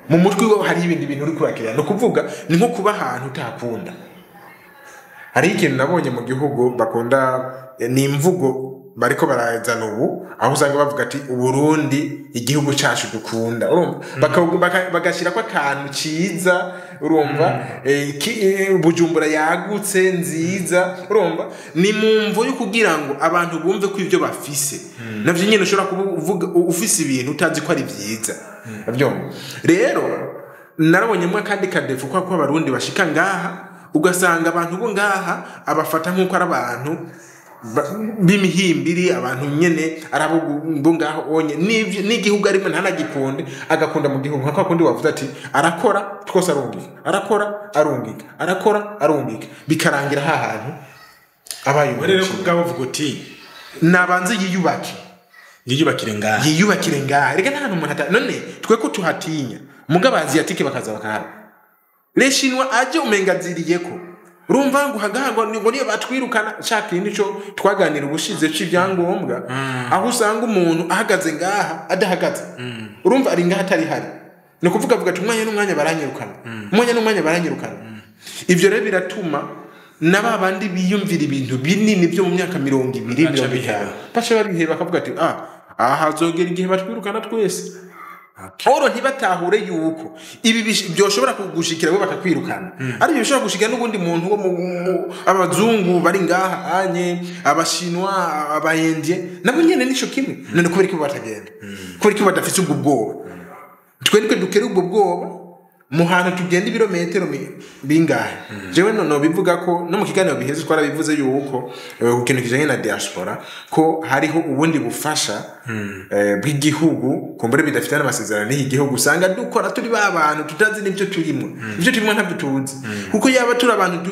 mu mutwe wawe hari ibindi bintu uri kurakira no kuvuga ni nko kuba ahantu utakunda hari ikintu nabonye mu gihugu bakunda ni imvugo bariko barazana ubu aho usanga bavuga ati Uburundi igihugu cyacu dukunda urumva bagashira ko akantu ciza urumva Bujumbura yagutse nziza urumva ni mumvo yo kugira ngo abantu bumve ko ivyo bafise navyo nyene ushobora kuvuga ufise ibintu utazi ko ari vyiza avyumva rero narabonye mwe kandi kadefu kwa Abarundi bashika ngaha ugasanga abantu bo ngaha abafata nkuko ari abantu bimihimbiri abantu nyene arabo ngaho onye n'igihugu arimo ntanagikunde agakunda mu gihugu nka kundi wavuze ati arakora twose arungika bikarangira hahantu abayo rero kubgabo vuga uti nabanze yiyubakire ngaha rega nta umuntu none twe ko tuhatinya mugabazi yatike bakaza bakahara leshinwa aje umengaziriye ko urumva ngo hagahangwa ngo niyo batwirukana shaka indico twaganira ubushize c'ibyangombwa aho usanga umuntu ahagaze ngaha adahagaze urumva ari ngaha atari hari no kuvuga vuga tumwanya n'umwanya baranyirukana ivyo rero biratuma nababandi biyumvira ibintu binini byo mu myaka 200 25 pasha babiheba bakavuga ati hazogera igihe batwirukana twese oro ntibatahure yuko ibi byoshobora kugushikira we bakakwirukana ari bishobora gushikira n'ubundi muntu wo abazungu bari ngaha anye abashinwa abayendie nabo nyene nico kimwe none kubera ko batagenda kubera ko badafite ubwo bwoba twendwe dukere ubwo bwoba muhana tugenda ibirometero bingahe jewe no bivuga ko no mu kiganiro biheze twarabivuze yuko ukintu kijanye na diaspora ko hariho ubundi bufasha bw'igihugu kumbere bidafite n'amasezerano y'igihugu usanga dukora turi abantu tutazi n'ibyo turimo ibyo turimo ntabyo tuzi kuko yaba turi abantu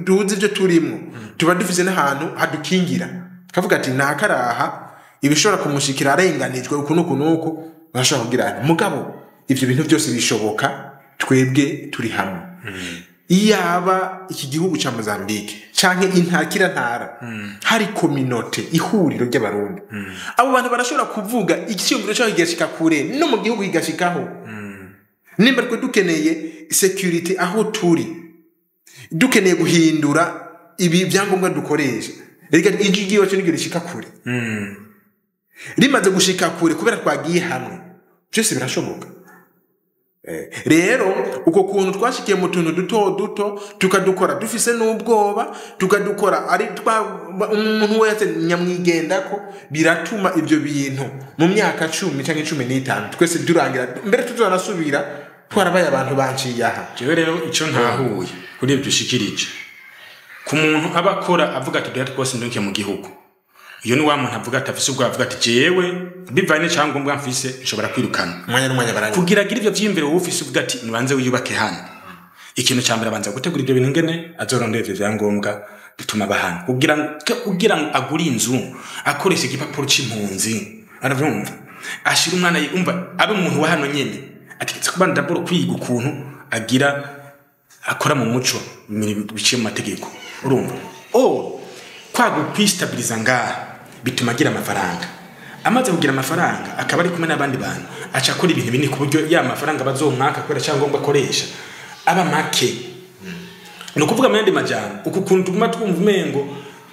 duzi ibyo turimo tuba dufise n'ahantu hadukingira kavuga ati nakaraha ibishobora kumushikira arenganijwe uko bashobora kugira mugabo ivyo bintu byose bishoboka twebwe turi hamwe iyaba iki gihugu ca Mozambique canke intakira ntara hari communauté ihuriro ry'abarundi abo bantu barashobora kuvuga icyumviro cyo kigashika kure no mu gihugu kigashikaho nimba twe dukeneye security aho turi dukeneye guhindura ibi byangombwa dukoresha rega igiyo cyo nigirishika kure rimaze gushika kure kubera twagiye hamwe byose birashoboka rero uko kuntu twashikiye mu tuntu duto tukadukora dufise n'ubwoba tukadukora ari umuntu wese nyamwigenda ko biratuma ivyo bintu mu myaka 10 canke 15 twese durangira mbere tuzanasubira twarabaye abantu banciye aha jewe rero ico ntahuye kuri ivyo ushikirije ku muntu abakora avuga ati dore twose nduke mu gihugu iyo ni wa muntu avuga ati afise ubwo avuga ati jewe bivanye cyangwa mfise nshobora kwirukana umwanya baranye kugira gira ivyo vyimbere wowe ufise uvuga ati nibanze wiyubake hano ikintu cyambere abanza gutegura ivyo bintu ngene azorondera ivyo vyangombwa bituma bahana kugira agura inzu akoresha igipapuro c'impunzi aravyumva ashira umwana yumva abe umuntu wa hano nyene atigeze kubanda daboro kwiga ukuntu agira akora mu muco biciye mu mategeko urumva kwagupistabiliza ngaha bituma agira amafaranga amaze kugira amafaranga akaba ari kumwe n'abandi bantu aca akora ibintu binini ku buryo ya mafaranga bazomwaka kwera cyangwa ngo akoresha aba make no kuvuga mu yandi majambo ukuntu tuguma twumva umengo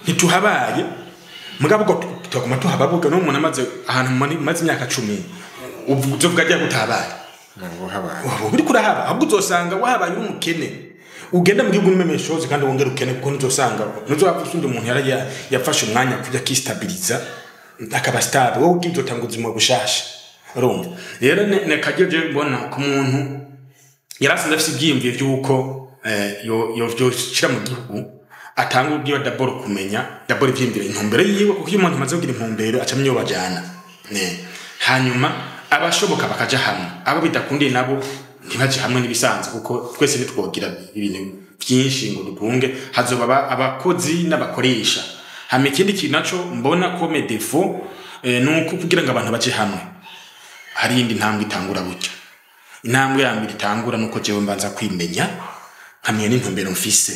ntituhabaye mugabo ko tuguma tuhababuga no umuntu amaze ahantu maze imyaka 10 uvuga ajya gutabaye uri kurahaba ahubwo uzosanga wahabaye umukene ugenda mu gihugu n'imemeshoze kandi wongera ukene kuko nuzosanga nuzopfusundi umuntu yafashe umwanya kujya kistabiliza akaba stable wowe ukizotanga ubuzima bushasha urumva rero nekageje mbona ku muntu yarasanze afite ibyiyumviro by'uko yo shira mu gihugu atanga ubwiyo daboro kumenya daboro ivyimviro intumbero yiwe kuko iyo umuntu amaze kugira intumbero aca myo bajana hanyuma abashoboka bakaja hamwe abo bidakundiye nabo ntibaje hamwe nibisanzwe kuko twese nitwogira ibintu byinshi ngo dukunge hazoba abakozi n'abakoresha hame ikindi kintu naco mbona ko medefo nuko kugira ngo abantu baje hamwe hari indi ntambwe itangura bucyo intambwe ya mbere itangura nuko jewe mbanza kwimenya hamwe n'intumbero mfise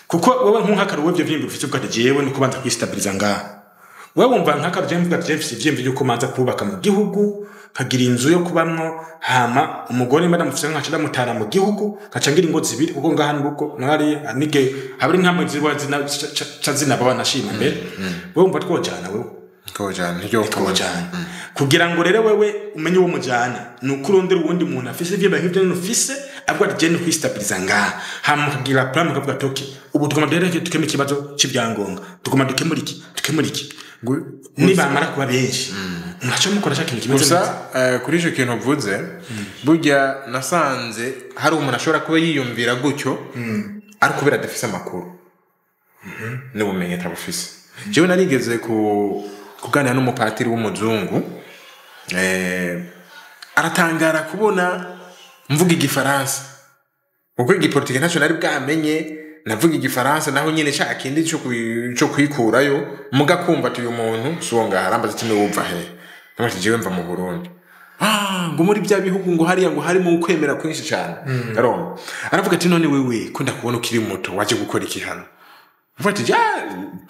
kuko wewe nk'akaruwe byo vyimbi ufite ubwo jewe no kubanza kwistabiliza ngaha wewe wumva nk'akaruwe mvuga ati mfite vyimbi yuko manza kubaka mu gihugu kagira inzu yo kubamwo hama umugore mbana mufite nk'aca mutara mu gihugu kacangira ingo zibiri kuko ngaha nuko nari anige haburi nkamwe zibwa zina baba nashima mbere wewe wumva twojana wewe kojana niryo kojana kugira ngo rero wewe umenye uwo mujana nukurondera ubundi muntu afise vyimba nk'ivyo nufise abwa jene kwistabiliza ngaha hama kagira plan kavuga toki ubu tugoma dereke tukeme ikibazo c'ibyangonga tugoma dukemura iki nibamara kuba benshi mwacho mukora cyane kimeze gusa kuri ico kintu uvuze burya nasanze hari umuntu ashobora kuba yiyumvira gutyo ariko kubera adafise amakuru n'ubumenyi atabufise jewe narigeze kuganira n'umupatiri w'umuzungu aratangara kubona mvuga igifaransa uko igipolitike ntacyo nari bwamenye navuga igifaransa naho nyine cya kindi cyo kwikurayo muga kumva ati uyu muntu songa harambaza ati wumva he namati jewe mva mu Burundi ngo muri bya bihugu ngo hariya ngo harimo ukwemera kwinshi cyane aroma aravuga ati none wewe ko ndakubona ukiri muto waje gukora iki hano mfati ja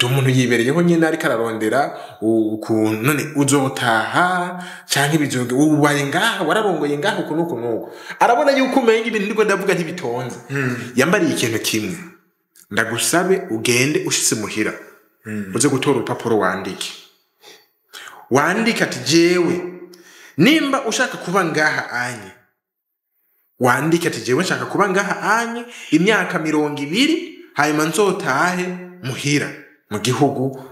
umuntu yibereyeho nyine ari kararondera ukuntu none uzotaha cyangwa ibijoge ubaye ngaha wararongoye ngaha uko nuko arabona yuko umenye ibintu ndiko ndavuga ntibitonze yambariye ikintu kimwe ndagusabe ugende ushitse muhira uze gutora urupapuro wandike ati jewe nimba ushaka kuba ngaha anye wandike ati jewe nshaka kuba ngaha anye imyaka 20 hanyuma nzotahe muhira mu gihugu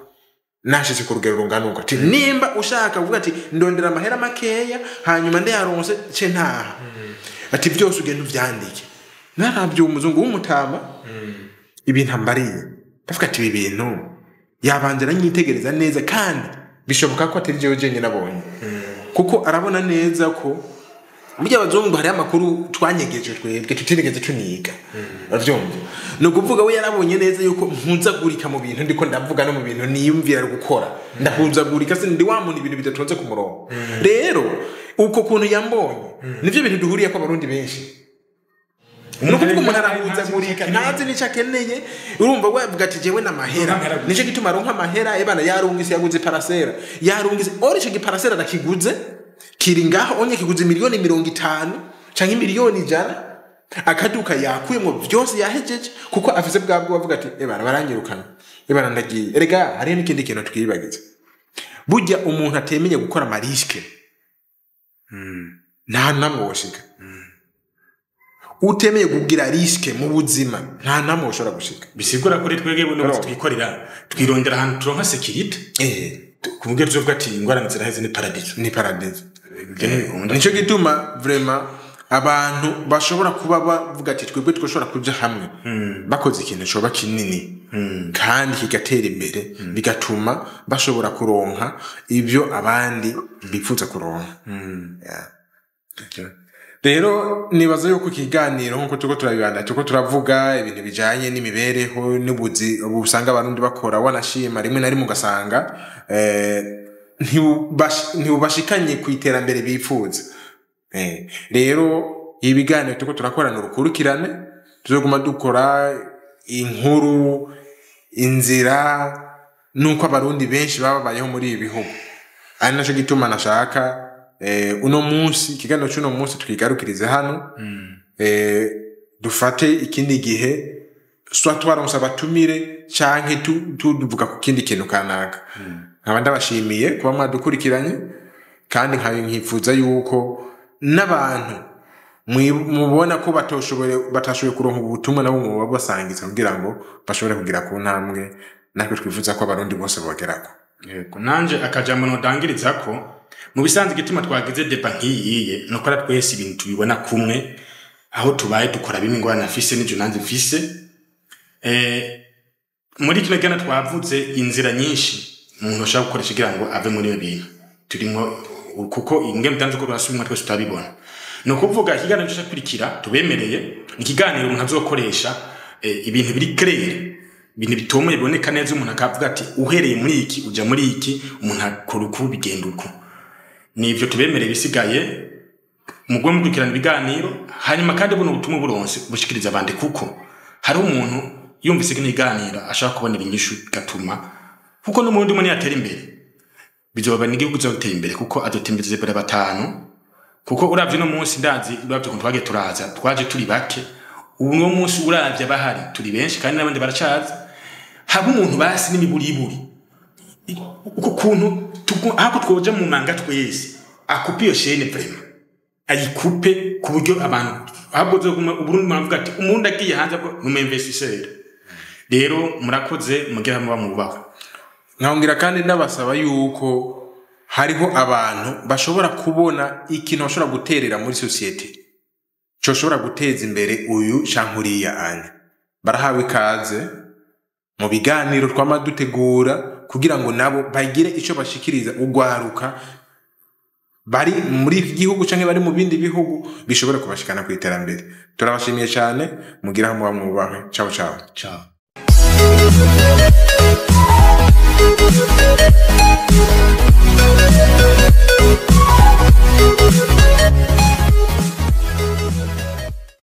nashitse ku rugero rungana uko ati nimba ushaka kuvuga ati ndondera amahera makeya hanyuma ndayaronse ce ntaha ati byose ugenda uvyandike narabyo umuzungu w'umutama ibintu ambariye ndavuga ati ibi bintu yabanze nyitegereza neza kandi bishoboka ko atari jewe jenye nabonye kuko arabona neza ko burya abazungu hari amakuru twanyegeje twebwe tutirigeze tuniga avyumva no kuvuga we yarabonye neza yuko mpuzagurika mu bintu ndiko ndavuga no mu bintu niyumvira gukora ndahuzagurika se ndi wa muntu ibintu bidatonze ku murongo rero uko kuntu yambonye nivyo bintu duhuriye ko abarundi benshi no kuvuga umuntu arahuzagurika ntazi nico akeneye urumva wavuga ati jewe n'amahera nico gituma aronka amahera ebana yarungise yaguze parasera yarungise orice giparasera nakiguze kiri ngaho onye kiguze miliyoni 50 canke miliyoni 100 akaduka yakuyemo byose yahejeje kuko afise bwabwo bavuga ati ebana baranyirukana ebana ndagiye erega hari n'ikindi kintu twibagize burya umuntu atemenye gukora amariske nta namwe woshika utemeye kugira riske mu buzima nta namwe ushobora gushika bisigura kuri twege buno twikorera twirondera ahantu turonka security kuvuga tuvuga ati ingwara nzira heze ni paradiso nico gituma vraiment abantu bashobora kuba bavuga ati twebwe twoshobora kuja hamwe bakoze ikintu coba kinini kandi kigatera imbere bigatuma bashobora kuronka ibyo abandi bifuza kuronka rero nibaza yuko kiganiro nkuko tuko turabibanda tuko turavuga ibintu bijanye n'imibereho n'ubuzi ubusanga abarundi bakora wanashima rimwe na rimwe ugasanga ntibashikanye ku iterambere bifuza rero ibiganiro tuko turakorana urukurikirane tuzoguma dukora inkuru inzira nuko abarundi benshi babayeho muri ibi bihugu ari naco gituma nashaka uno munsi ikiganiro cy'uno munsi twigarukirize hano dufate ikindi gihe soit twaronse abatumire canke tuvuga ku kindi kintu kanaka nkaba ndabashimiye kuba mwadukurikiranye kandi nkifuza yuko n'abantu mubona ko batashoboye kuronka ubutumwa nabo mu basangiza kugira ngo bashobore kugira ku ntambwe natwe twifuza ko abarundi bose bogerako yego nanje akajambo nodangiriza ko mu bisanzwe gituma twagize deba nkiyiye nokora twese ibintu tubibona kumwe aho tubaye dukora bimwe ngo nafise n'ivyo nanze mfise muri kino gana twavuze inzira nyinshi umuntu ashaka gukoresha kugira ngo ave muri ibi bintu turimo kuko inge mutanze ko rasubimwe twese tutabibona no kuvuga ikiganiro cyo kurikira tubemereye ikiganiro umuntu azokoresha ibintu biri clair ibintu bitomoye biboneka neza umuntu akavuga ati uhereye muri iki uja muri iki umuntu akora uko bigenda uko nivyo tubemereye bisigaye mugwe mukurikirana ibiganiro hanyuma kandi buno butumwa buronse bushikiriza abandi kuko hari umuntu yumvise ikiganiro ashaka kubonera inyishu gatuma kuko n'umundi umwe yatera imbere bizoba n'igihugu cyotera imbere kuko adotembereze bere batanu kuko uravye no munsi ndazi uravye ko twage turaza twaje turi bake ubu no munsi uravye bahari turi benshi kandi n'abandi baracaza haba umuntu basi n'imiburiburi uko kuntu ako twoje mu manga twese akupe iyo chaîne vraiment ayikupe ku buryo abantu ahubwo zo Uburundi mwavuga ati umuntu agiye hanze ko n'umwinvestisseur rero murakoze mugira muba mubaho nkabwira kandi ndabasaba yuko hariho abantu bashobora kubona ikintu bashobora guterera muri societe cyo shobora guteza imbere uyu cankuriya anya barahawe ikaze mu biganiro twamadutegura kugira ngo nabo bagire ico bashikiriza ugwaruka bari muri igihugu canke bari mu bindi bihugu bishobora kubashikana ku iterambere turabashimiye cyane mugira hamwe mubahe ciao ciao ciao